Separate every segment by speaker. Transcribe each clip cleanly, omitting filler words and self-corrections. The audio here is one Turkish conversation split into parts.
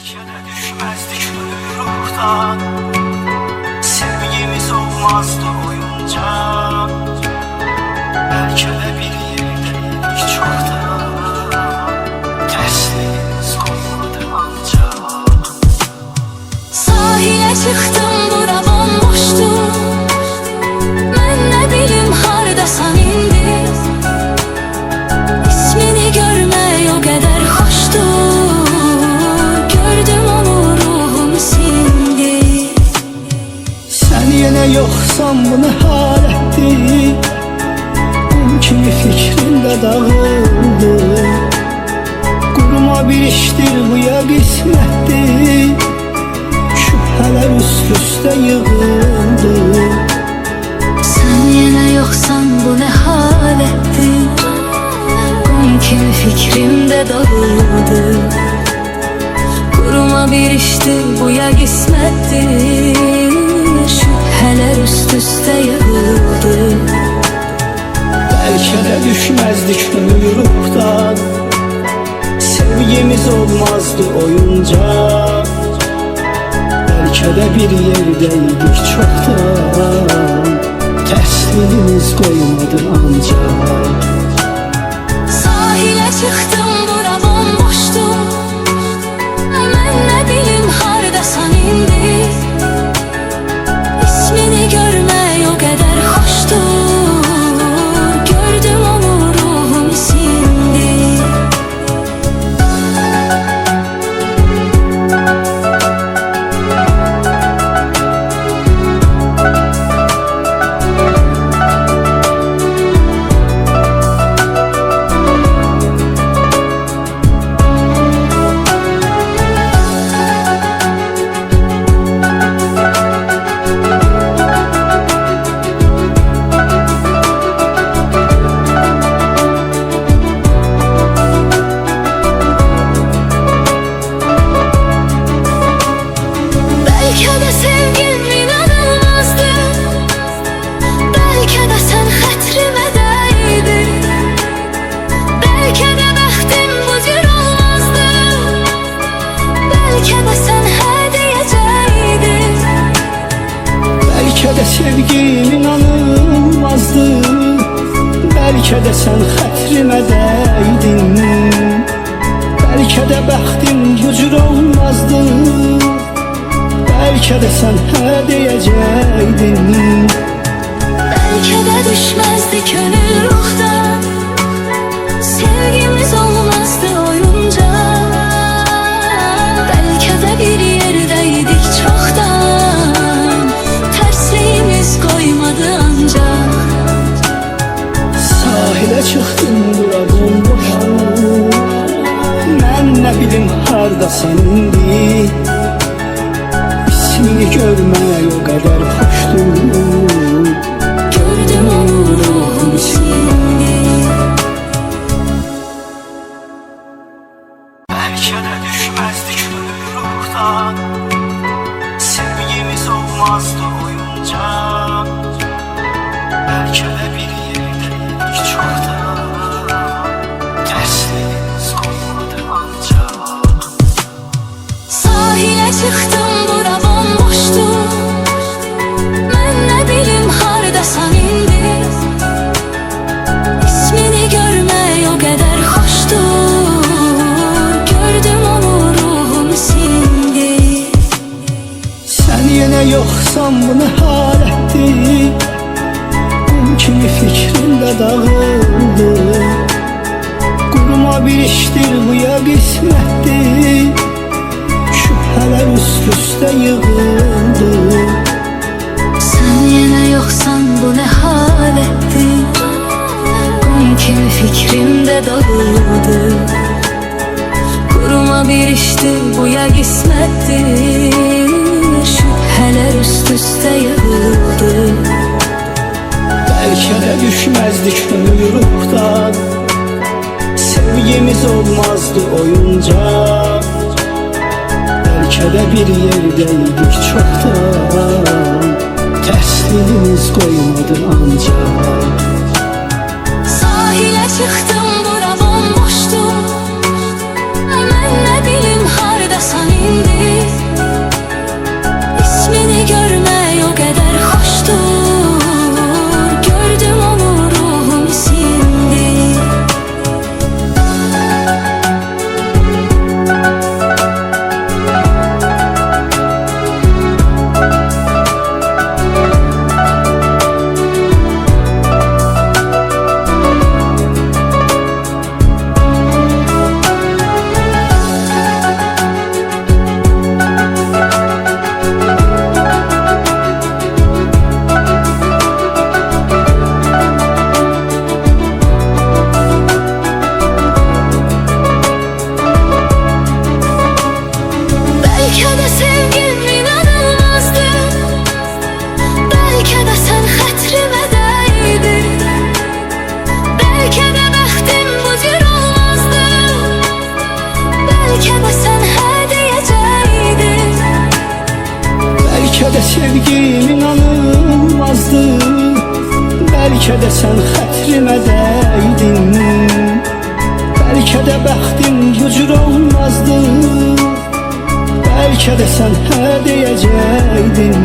Speaker 1: Belki de düşmezdik ruhtan, sevgimiz olmazdı oyuncak. Belki de bir yerdeydik çoktan, tersliğimiz koymadı ancak.
Speaker 2: Sahile çıktım, bura bomboştu. Ben ne bilim hardasan indi. İsmini görmək o kadar hoştu. Gördüm onu, ruhum sindi.
Speaker 3: Sen yine yoksan bu ne halettir? Kum kimi fikrimde dağıldı. Kuruma bir iştir bu ya kısmettir. Şüpheler üst üste yığıldı.
Speaker 2: Sen yine yoksan bu ne halettir? Kum kimi fikrimde dağıldı. Kuruma bir iştir bu ya kısmettir. Şüpheler üst üste yığıldı.
Speaker 3: Belki de düşmezdik ruhtan, sevgimiz olmazdı oyuncak. Belki de bir yerdeydik çoktan, tersliğimiz koymadı ancak.
Speaker 2: Sahile çıktım, bura bomboştu. Ben ne bilim hardasan indi. İsmini görmək o kadar hoştu. Gördüm onu, ruhum sindi. Belki de sevgim inanılmazdı. Belki de sen hatırıma değdin. Belki de bəxtim bu cür olmazdı. Belki de sen hə diyecektin.
Speaker 3: Belki de sevgim inanılmazdı. Belki de sen hatırıma değdin. Belki de bəxtim bu cür olmazdı. Belki de sen he diyecektin.
Speaker 2: Belki de düşmezdi gönül ruhtan. Sevgimiz olmazdı oyuncak. Belki de bir yerdeydik çoktan, tersliğimiz koymadı ancak.
Speaker 3: Sahile çıktım, bura bomboştu. Ben ne bilim hardasan indi. İsmini görmək o kadar hoştu.
Speaker 2: Gördüm onu, ruhum sindi.
Speaker 1: Belki de düşmezdik ruhtan, sevgimiz olmazdı oyuncak. Belki de bir yerdeydik çoktan, tersliğimiz koymadı ancak.
Speaker 2: Sahile çıktım, bura bomboştu. Ben ne bilim hardasan indi. İsmini görmək o kadar hoştu. Gördüm onu, ruhum sindi.
Speaker 3: Sen yine yoksan bu ne halettir? Kum kimi fikrimde dağıldı. Kuruma bir iştir bu ya kısmettir. Şüpheler üst üste yığıldı.
Speaker 2: Sen yine yoksan bu ne halettir? Kum kimi fikrimde dağıldı. Kuruma bir iştir bu ya kısmettir. Şüpheler üst üste yığıldı.
Speaker 3: Belki de düşmezdik ruhtan, sevgimiz olmazdı oyuncak. Belki de bir yerdeydik çoktan, tersliğimiz koymadı ancak.
Speaker 2: Sahile çıktım, bura bomboştu. Ben ne bilim hardasan indi.
Speaker 3: sevgim inanılmazdı. Belki de sen xətrimə dəydin. Belki de bəxtim bu cür olmazdı. Belki de sen hə deyəcəydin.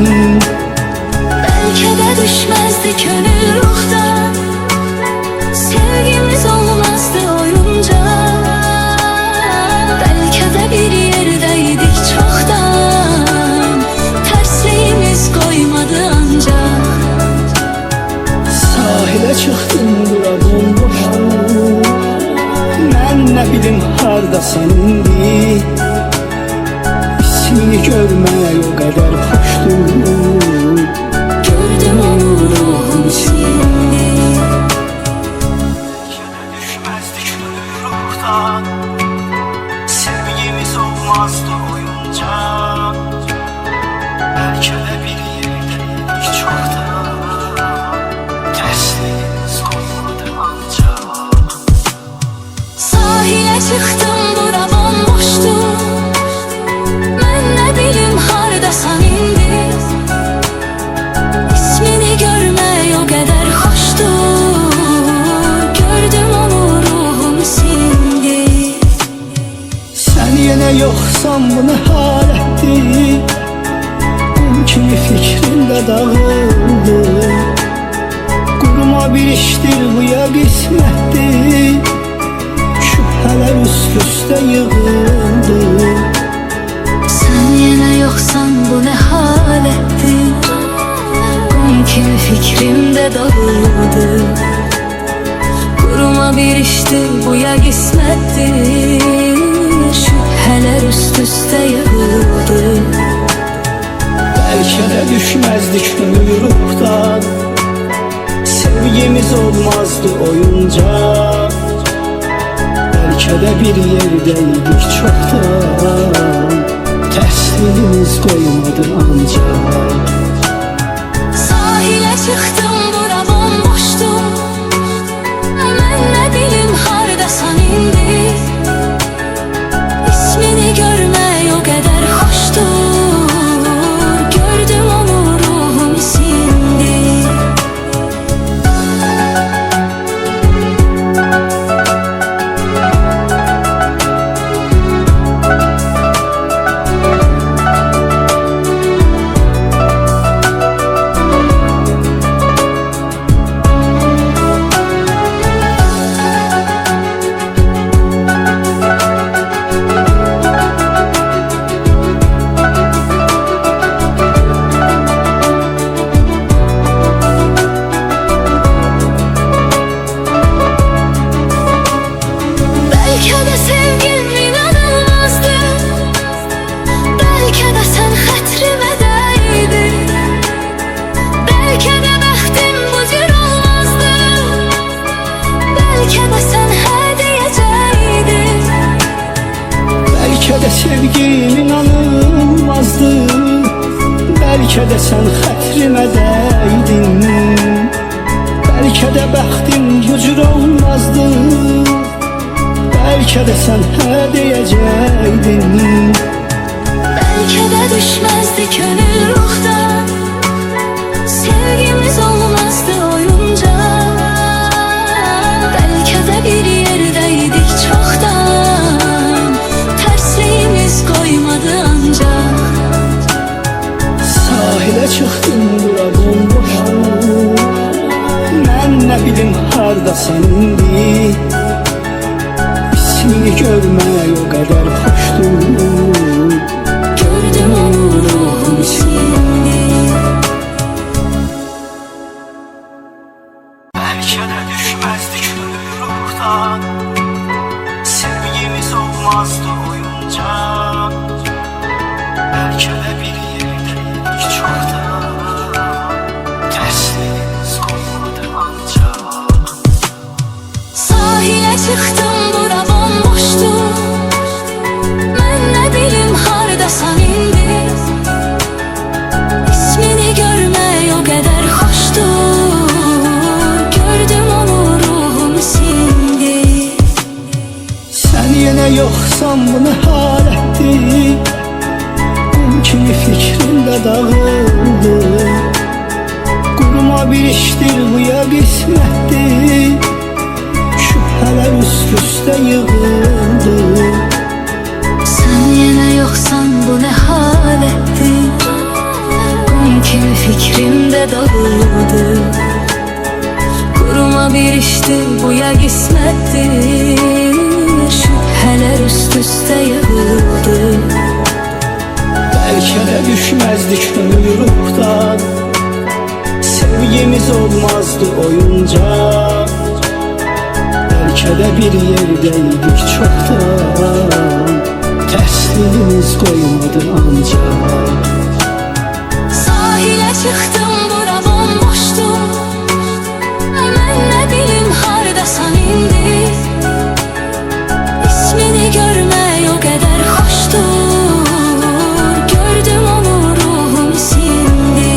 Speaker 2: Belki de düşmezdi könül ruhtan, sevgimiz olmazdı oyuncak. Belki de bir yerdeydik çoktan, tersliğimiz koymadı ancak.
Speaker 3: Sahilə çıxdım bura bomboşum. Mən nə bilim hardasan indi. İsmini görmək o qədər xoşdur.
Speaker 2: Gördüm onu ruhum şimdi.
Speaker 1: Düşmezdik ruhtan, sevgimiz olmazdı oyuncak. Belki de bir yerdeydik çoktan, tersliğimiz koymadı ancak.
Speaker 2: Sahile çıktım bura bomboştu. Ben ne bileyim hardasan indi. İsmini görmək o qədər xoşdur. Gördüm onu ruhum sindi.
Speaker 3: Sən yenə yoxsan bu nə halətdir. Qum kimi fikrimdə dağıldı. Quruma bir işdir bu ya qismətdir. Şübhələr üst-üstə yığıldı.
Speaker 2: Sen yine yoksan bu ne halettir. Kum kimi fikrimde dağıldı. Kuruma bir iştir bu ya kısmettir. Şüpheler üst üste yığıldı.
Speaker 3: Belki de düşmezdik ömür ruhtan. Sevgimiz olmazdı oyuncak. Belki de bir yerdeydik çoktan. Tersliğimiz koymadı ancak.
Speaker 2: Sahile çıktım bura bomboştu. Ben ne bileyim hardasan indi. İsmini görmək o qədər xoşdur. Gördüm onu ruhum sindi. Belki de sevgim inanılmazdı. Belki de sen xətrimə dəydin. Belki de bəxtim bu cür olmazdı. Belki de sen hə deyəcəydin.
Speaker 3: Belki de sevgim inanılmazdı. Belki de sen xətrimə dəydin. Belki de bəxtim bu cür olmazdı. Belki de sen hə deyəcəydin.
Speaker 2: Belki de düşmezdi könül ruhtan, sevgimiz olmazdı oyuncak. Belki de bir yerdeydik çoktan, tersliğimiz koymadı ancak.
Speaker 3: Sahilə çıxdım bura bomboşum. Mən nə bilim hardasan indi. İsmini görmək o qədər xoşdur.
Speaker 2: Gördüm onu ruhum şimdi.
Speaker 1: Belki de düşmezdik ruhtan, sevgimiz olmazdı oyuncak. Belki de bir yerdeydik çoktan, tersliğimiz koymadı ancak.
Speaker 2: Sahile çıktım bura bomboştu.
Speaker 3: Belki de düşmezdik ruhtan, sevgimiz olmazdı oyuncak. Belki de bir yerdeydik çoktan, tersliğimiz koymadı ancak.
Speaker 2: Sahile çıktım, bura bomboştu. Ben ne bilim hardasan indi. İsmini görmək o qədər xoşdur. Gördüm onu, ruhum sindi.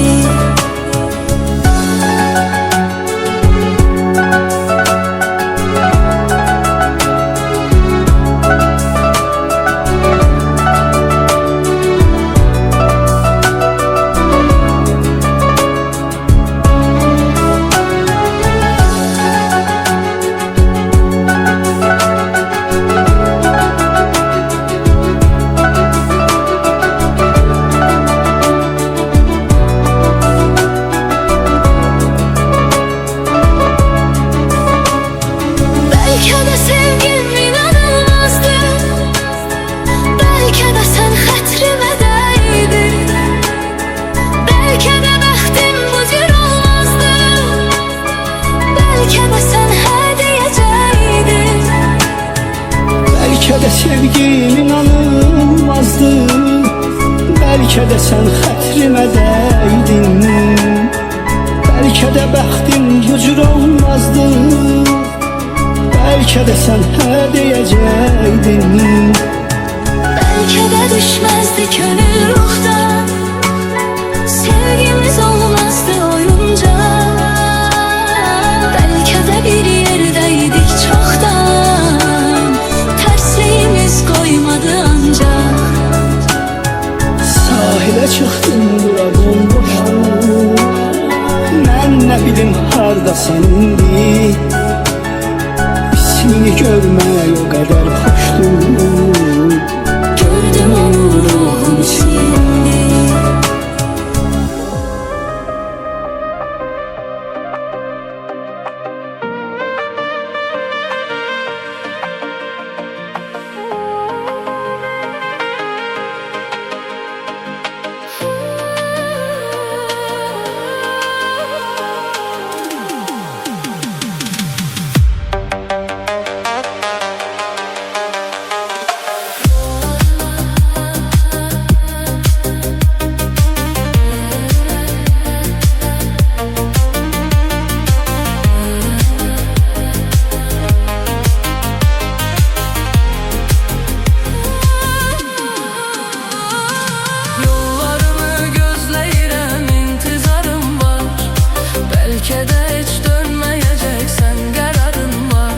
Speaker 2: Belki de sevgim inanılmazdı. Belki de sen xətrimə dəydin. Belki de bəxtim bu cür olmazdı. Belki de sen hə deyəcəydin.
Speaker 3: Belki de sevgim inanılmazdı. Belki de sen xətrimə dəydin. Belki de bəxtim bu cür olmazdı. Belki de sen hə deyəcəydin.
Speaker 2: Belki de düşmezdi könül ruhtan, sevgimiz olmazdı oyuncak. Belki de bir yerdeydik çoktan, tersliğimiz koymadı ancak.
Speaker 3: Sahile çıktım, bura bomboşdu. Ben ne bilim hardasan indi. İsmini görmək o qədər xoşdur.
Speaker 2: Gördüm onu, ruhum sindi.
Speaker 4: Yollarını gözləyirəm, intizarım var. Bəlkə də heç dönməyəcəksən, qərarın var.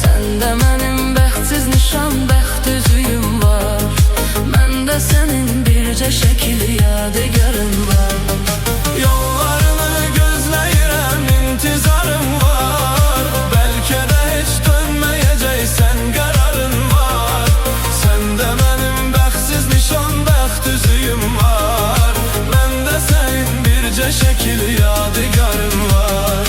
Speaker 4: Səndə mənim bəxtsiz nişan, bəxt üzüyüm var. Məndə sənin bircə şəkil yadigarın var. Yollarını gözləyirəm, intizarım var. Bəlkə də heç dönməyəcəksən, qərarın var. Səndə mənim bəxtsiz nişan, bəxt üzüyüm var. Məndə sənin bircə şəkil yadigarın var.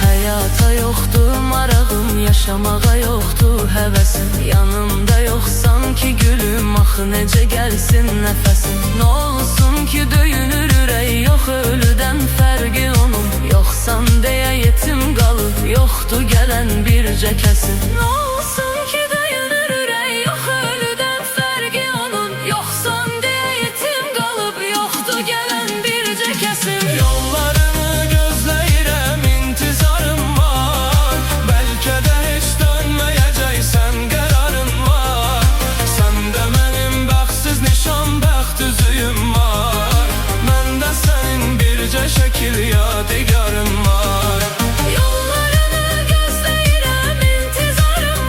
Speaker 4: Həyata yoxdur marağım, yaşamağa yoxdur həvəsim. Yanımda yoxsan ki gülüm, axı necə gəlsin nəfəsim. Nə olsun ki döyünür ürək, yox ölüdən fərqi onun. Yoxsan deyə yetim qalıb, yoxdur gələn bircə kəsim. Nə olsun ki döyünür ürək, yox ölüdən fərqi onun. Yoxsan deyə yetim qalıb, yoxdur gələn bircə kəsim. Yollarını gözləyirəm, intizarım var. Bəlkə də heç dönməyəcəksən, qərarın var. Səndə mənim bəxtsiz nişan, bəxt üzüyüm var. Məndə sənin bircə şəkil yadigarın var. Yollarını gözləyirəm, intizarım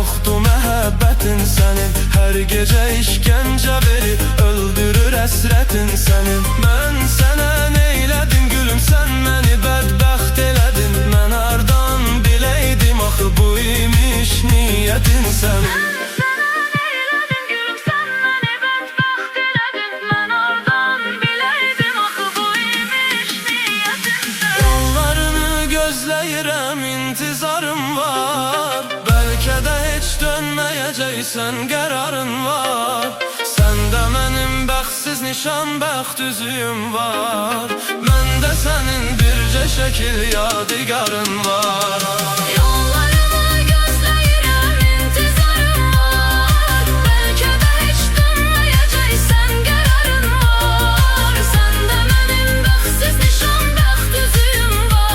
Speaker 5: yoxdur məhəbbətin sənin. Hər gecə işgəncə verir, öldürür əsrətin sənin. Mən sənə neylədim gülüm, sən məni bədbəxt elədin. Mən hardan biləydim axı bu imiş niyyətin sənin. İntizarım var, bəlkə də heç dönməyəcəksən, qərarın var. Səndə mənim bəxtsiz nişan, bəxt üzüyüm var. Məndə sənin bircə şəkil yadigarın var.
Speaker 4: Yollarını gözləyirəm, intizarım var. Bəlkə də heç dönməyəcəksən, qərarın var. Səndə mənim bəxtsiz nişan, bəxt üzüyüm var.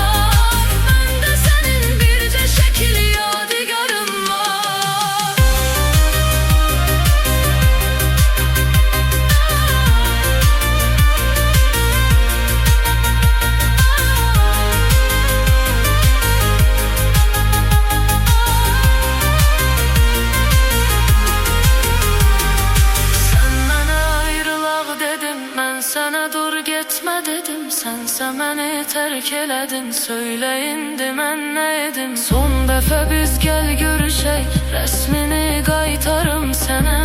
Speaker 4: Sənə dur getmə dedim, sənsə məni tərk elədin. Söylə indi mən nə edim? Son dəfə biz gəl görüşək, rəsmini qaytarım sənə.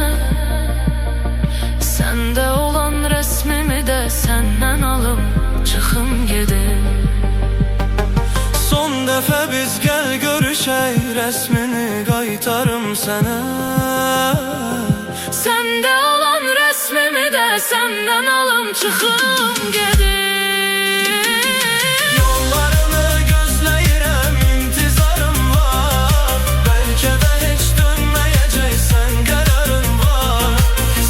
Speaker 4: Səndə olan rəsmimi də səndən alım, çıxım gedim.
Speaker 5: Son dəfə biz gəl görüşək, rəsmini qaytarım sənə.
Speaker 4: Səndə olan rəsmimi də səndən alım, çıxım gedim.
Speaker 5: Yollarını gözləyirəm, intizarım var. Bəlkə də heç dönməyəcəksən, qərarın var.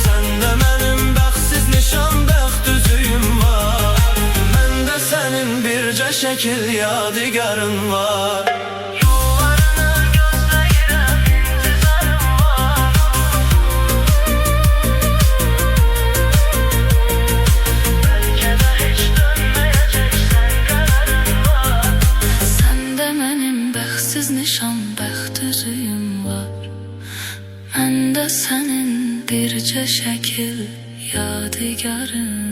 Speaker 5: Səndə mənim bəxtsiz nişan, bəxt üzüyüm var. Məndə sənin bircə şəkil yadigarın var.
Speaker 4: Nişan, bəxt üzüyüm var. Məndə sənin bircə şəkil yadigarın